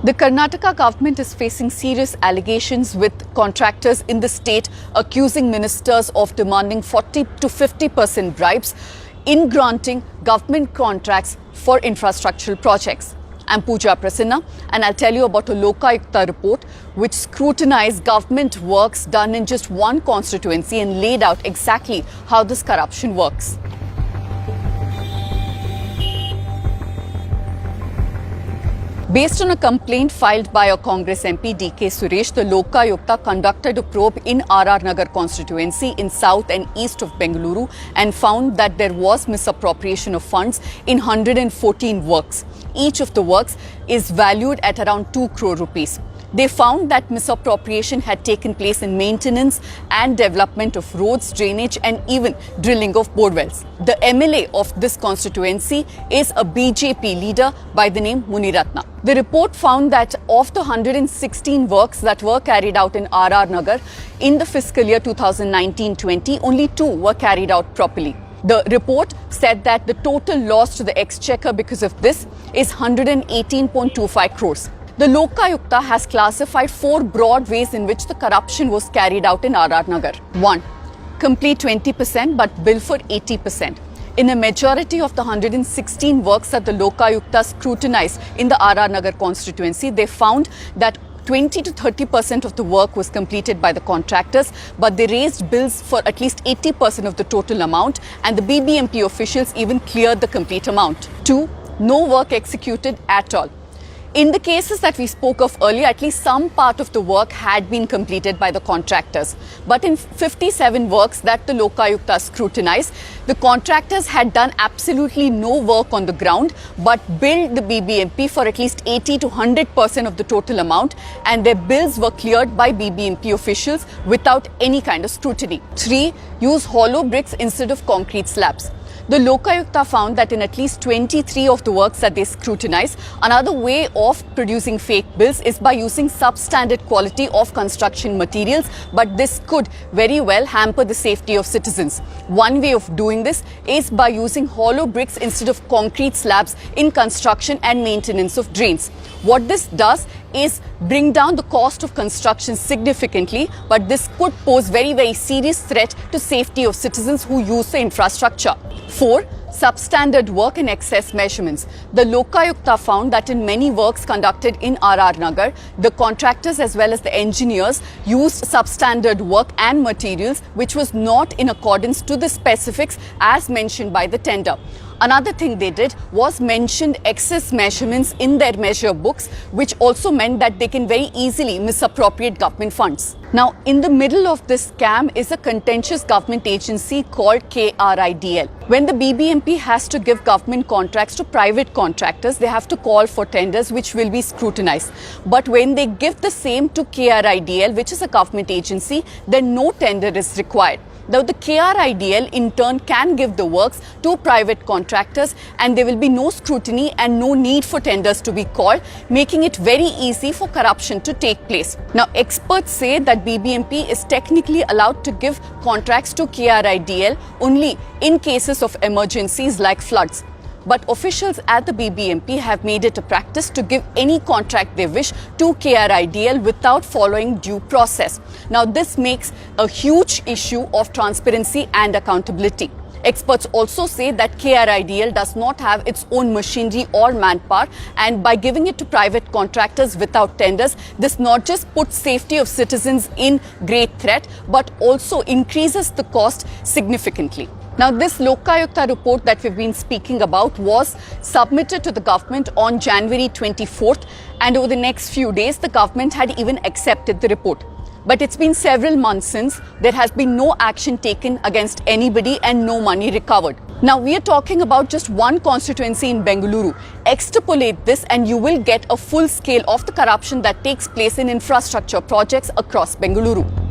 The Karnataka government is facing serious allegations with contractors in the state accusing ministers of demanding 40 to 50% bribes in granting government contracts for infrastructural projects. I'm Pooja Prasanna and I'll tell you about a Lokayukta report which scrutinized government works done in just one constituency and laid out exactly how this corruption works. Based on a complaint filed by a Congress MP D.K. Suresh, the Lokayukta conducted a probe in R.R. Nagar constituency in south and east of Bengaluru and found that there was misappropriation of funds in 114 works. Each of the works is valued at around 2 crore rupees. They found that misappropriation had taken place in maintenance and development of roads, drainage and even drilling of borewells. The MLA of this constituency is a BJP leader by the name Muniratna. The report found that of the 116 works that were carried out in R.R. Nagar in the fiscal year 2019-20, only 2 were carried out properly. The report said that the total loss to the exchequer because of this is 118.25 crores. The Lokayukta has classified 4 broad ways in which the corruption was carried out in R.R. Nagar. 1. Complete 20% but bill for 80%. In a majority of the 116 works that the Lokayukta scrutinized in the R.R. Nagar constituency, they found that 20 to 30% of the work was completed by the contractors, but they raised bills for at least 80% of the total amount, and the BBMP officials even cleared the complete amount. 2. No work executed at all. In the cases that we spoke of earlier, at least some part of the work had been completed by the contractors. But in 57 works that the Lokayukta scrutinized, the contractors had done absolutely no work on the ground, but billed the BBMP for at least 80 to 100% of the total amount, and their bills were cleared by BBMP officials without any kind of scrutiny. 3. Use hollow bricks instead of concrete slabs. The Lokayukta found that in at least 23 of the works that they scrutinized, another way of producing fake bills is by using substandard quality of construction materials, but this could very well hamper the safety of citizens. One way of doing this is by using hollow bricks instead of concrete slabs in construction and maintenance of drains. What this does is bring down the cost of construction significantly, but this could pose very serious threat to safety of citizens who use the infrastructure. 4. Substandard work and excess measurements. The Lokayukta found that in many works conducted in R.R. Nagar, the contractors as well as the engineers used substandard work and materials which was not in accordance to the specifics as mentioned by the tender. Another thing they did was mentioned excess measurements in their measure books, which also meant that they can very easily misappropriate government funds. Now, in the middle of this scam is a contentious government agency called KRIDL. When the BBMP has to give government contracts to private contractors, they have to call for tenders which will be scrutinized. But when they give the same to KRIDL, which is a government agency, then no tender is required. Now, the KRIDL in turn can give the works to private contractors and there will be no scrutiny and no need for tenders to be called, making it very easy for corruption to take place. Now, experts say that BBMP is technically allowed to give contracts to KRIDL only in cases of emergencies like floods. But officials at the BBMP have made it a practice to give any contract they wish to KRIDL without following due process. Now, this makes a huge issue of transparency and accountability. Experts also say that KRIDL does not have its own machinery or manpower, and by giving it to private contractors without tenders, this not just puts safety of citizens in great threat, but also increases the cost significantly. Now, this Lokayukta report that we've been speaking about was submitted to the government on January 24th, and over the next few days, the government had even accepted the report. But it's been several months since there has been no action taken against anybody and no money recovered. Now, we are talking about just one constituency in Bengaluru. Extrapolate this and you will get a full scale of the corruption that takes place in infrastructure projects across Bengaluru.